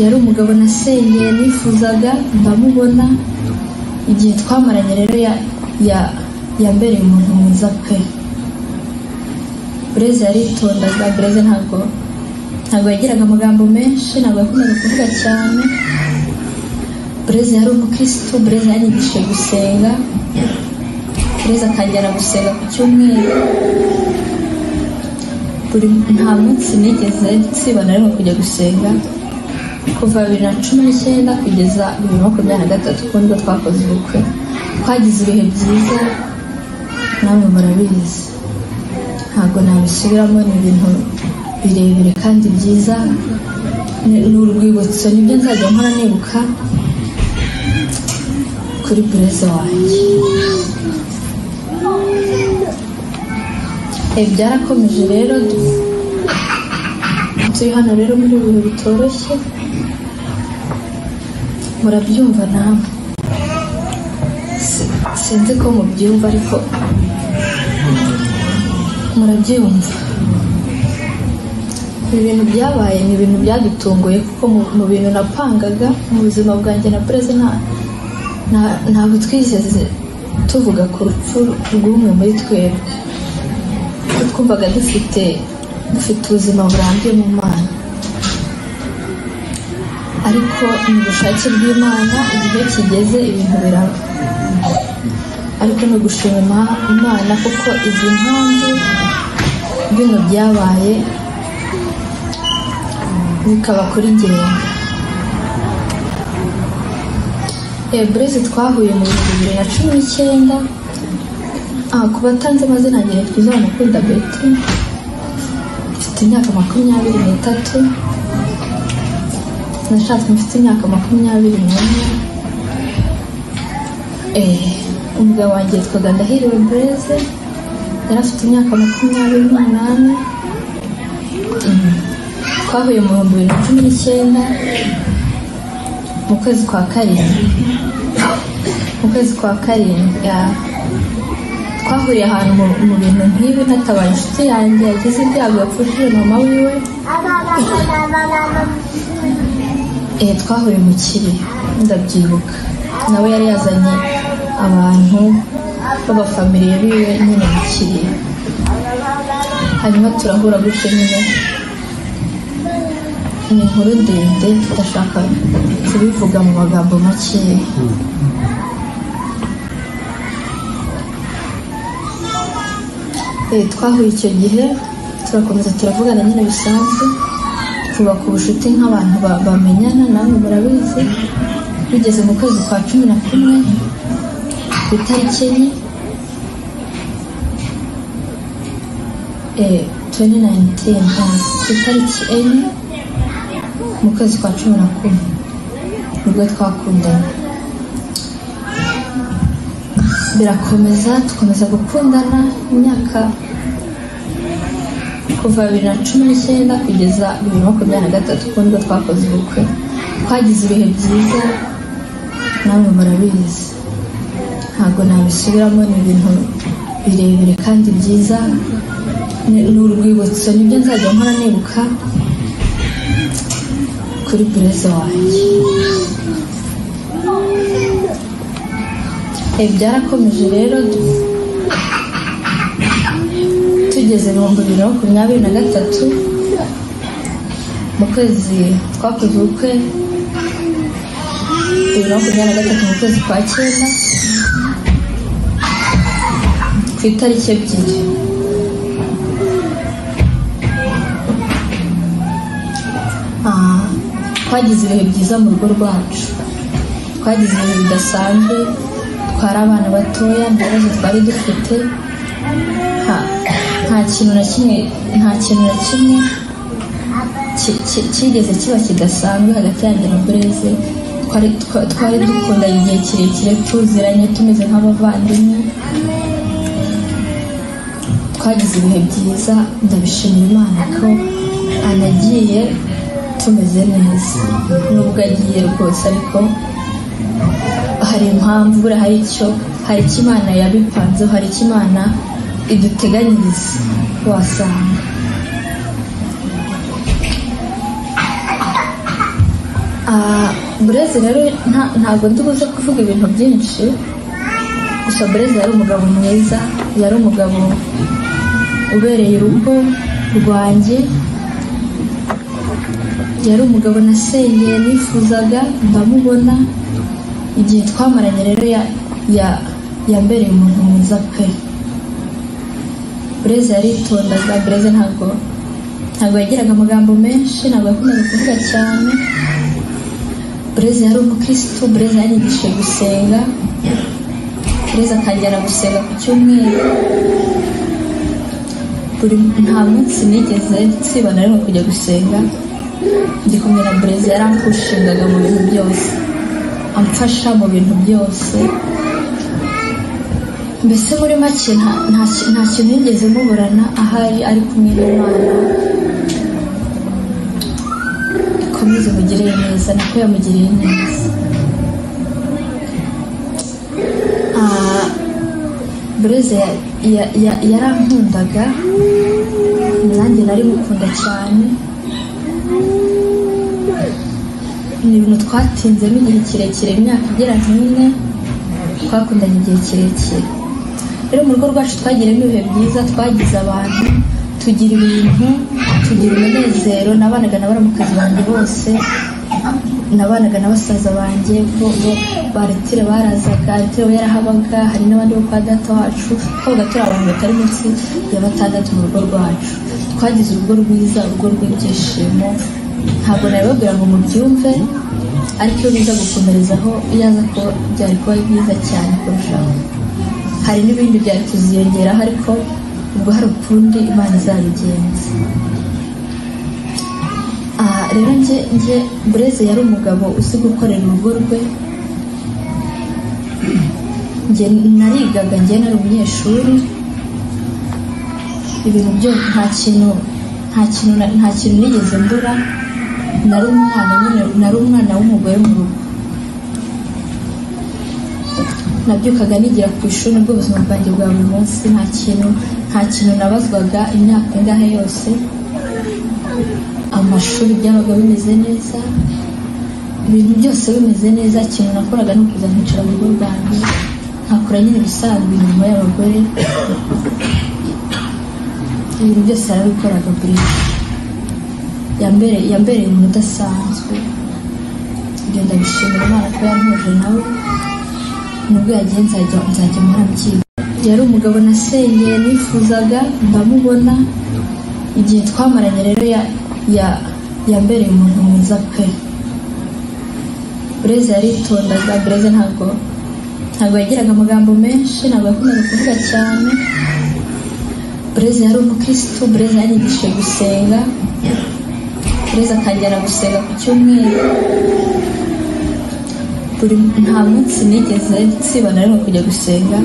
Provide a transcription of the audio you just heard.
yari umugabo nasengeye nifuzaga ndamubona. Igihe twamaranye rero yambereye umuntu mwiza pe. Blaise yaritondaga. Blaise ntabwo yagiraga amagambo menshi, ntabwo yakundaga kuvuga cyane. Blaise yari umukristo. Blaise yanyigishije gusenga. Blaise akajyana gusenga ku cyumweru. Nta munsi nigeze nsiba na rimwe kujya gusenga kuva 2019 kugeza 2023 kuko nibwo twakoze ubukwe. Twagize ibihe byiza, namwe murabizi, ntabwo nabisubiramo. Ni ibintu birebire kandi byiza, ni urwibutso. Nibyo nzajya nkora nibuka kuri Blaise wanjye. Byarakomeje rero, turi hano rero muri ubu bihe bitoroshye, murabyumva namwe. Sinzi ko mubyumva ariko murabyumva. Ibintu byabaye ni ibintu byadutunguye kuko mu bintu napangaga mu buzima bwanjye na Blaise ntabwo twigeze tuvuga ku rupfu rw'umwe muri twebwe. Twumvaga dufite ubuzima burambye mu Mana, ariko mu bushake bw'Imana igihe kigeze ibintu biraba. Ariko no gushima Imana kuko izi mpamvu bino byabaye bikaba kuri njyewe. Blaise twahuye mu 2019. Ku batanze amazina yanjye nitwa Mukunda Betty, mfite imyaka 23. Nashatse mfite imyaka 21. Umugabo wanjye yitwaga Ndahiriwe Blaise, yari afite imyaka 28. Twahuye mu 2019 mu kwezi kwa karindwi. Twahuriye ahantu mu bintu nk'ibi, natabaye inshuti yanjye yagize ibyago, yapfushije mama wiwe. Twahuriye mu kiri, ndabyibuka. Nawe yari yazanye abantu b'abafamiliye biwe nyine mu kiri, hanyuma turahura gutyo. Nyine ni inkuru ndende tudashaka kubivuga mu magambo makeya. Twahuye icyo gihe turakomeza turavugana nyine bisanzwe, twubaka ubucuti nk'abantu bamenyana, namwe murabizi. Bigeze mu kwezi kwa 11 ku itariki 2019, ku itariki 4 mu kwezi kwa 11 nibwo twakundana. Birakomeza, tukomeza gukundana imyaka kuva 2019 kugeza 2023 kuko nibwo twakoze ubukwe. Twagize ibihe byiza, namwe murabizi, ntabwo nabisubiramo. Ni ibintu birebire kandi byiza, ni urwibutso. Nibyo nzajya nkora nibuka kuri Blaise wanjye. Byarakomeje rero, tugeze mu 2023 mu kwezi twakoze ubukwe. 2023 mu kwezi kwa 9 ku itariki 2. Twagize ibihe byiza mu rugo rwacu, twagize ibihe bidasanzwe. Twari abana batoya, nta bibazo twari dufite, nta kintu na kimwe kigeze kiba kidasanzwe hagati yanjye na Blaise. Twari dukundanye igihe kirekire, tuziranye, tumeze nk'abavandimwe. Twagize ibihe byiza, ndabishimira Imana ko anagiye tumeze neza. Nubwo agiye rwose, ariko hari impamvu, hari icyo Imana yabipanzeho, hari icyo Imana iduteganyiriza. wasanga Bureze rero ntabwo ndi buze kuvuga ibintu byinshi, gusa Bureze yari umugabo mwiza, yari umugabo ubereye urugo rwanjye, yari umugabo nasengeye nifuzaga ndamubona. Igihe twamaranye rero yambereye umuntu mwiza pe. Bureze yaritondaga, Bureze ntabwo yagiraga amagambo menshi, ntabwo yakundaga kuvuga cyane. Bureze yari umukristo, Bureze yanyigishije gusenga, Bureze akajyana gusenga ku cyumweru. Nta munsi nigeze nsiba na rimwe kujya gusenga ndi kumwe na Bureze. Yarampushingaga mu bintu byose, amfasha mu bintu byose, mbese muri make nta kintu yigeze muburana ahari ari kumwe n'Imana. Ikomeze mugirire neza, niko yamugiriye neza. Bureze yarankundaga, nanjye nari mukunda cyane. Ni ibintu twatinzemo igihe kirekire, imyaka igera nk'ine, twakundanye igihe kirekire. Rero mu rugo rwacu twagiramo ibihe byiza, twagize abantu, tugira ibintu, tugira umunezero. Nabanaga na baramukazi banjye bose, nabanaga na basaza banjye bo baretire barazaga, retire yarahabaga, hari n'abandi bo kwa data wacu. Twabaga turi abantu batari munsi ya 6 mu rugo rwacu. Twagize urugo rwiza, urugo rw'ibyishimo. Ntabwo nabibabwira ngo mubyumve, ariko iyo biza gukomerezaho yaza ko byari kuba byiza cyane kurushaho. Hari n'ibindi byari kuziyongeraho, ariko ubwo hari ukundi Imana izabigenza. Rero njye Bureze yari umugabo uzi gukorera urugo rwe. Njye narigaga, njye nari umunyeshuri, ibintu byo nta kintu nigeze mbura. Nari umwana w'umugore mu rugo. Nabyukaga nigira ku ishuri, nubwo ubuzima bwanjye bwa buri munsi nta kintu nabazwaga imyaka ingahe yose. Amashuri byabaga bimeze neza, ibintu byose bimeze neza. Ikintu nakoraga no kuza nkicara mu rugo rwanjye, nkakora nyine ibisanzwe imirimo y'abagore. Ibintu byose yarabikoraga. Bureze yambereye umuntu udasanzwe. Ibyo ndabishimira Imana ko yampuje nawe, nubwo yagiye nzajya muramubyiga. Yari umugabo nasengeye nifuzaga ndamubona. Igihe twamaranye rero yambereye umuntu mwiza pe. Bureze yaritondaga, Bureze ntabwo yagiraga amagambo menshi, ntabwo yakundaga kuvuga cyane. Bureze yari umukristo, Bureze yanyigishije gusenga, Bureze akajyana gusenga ku cyumweru. Nta munsi nigeze nsiba na rimwe kujya gusenga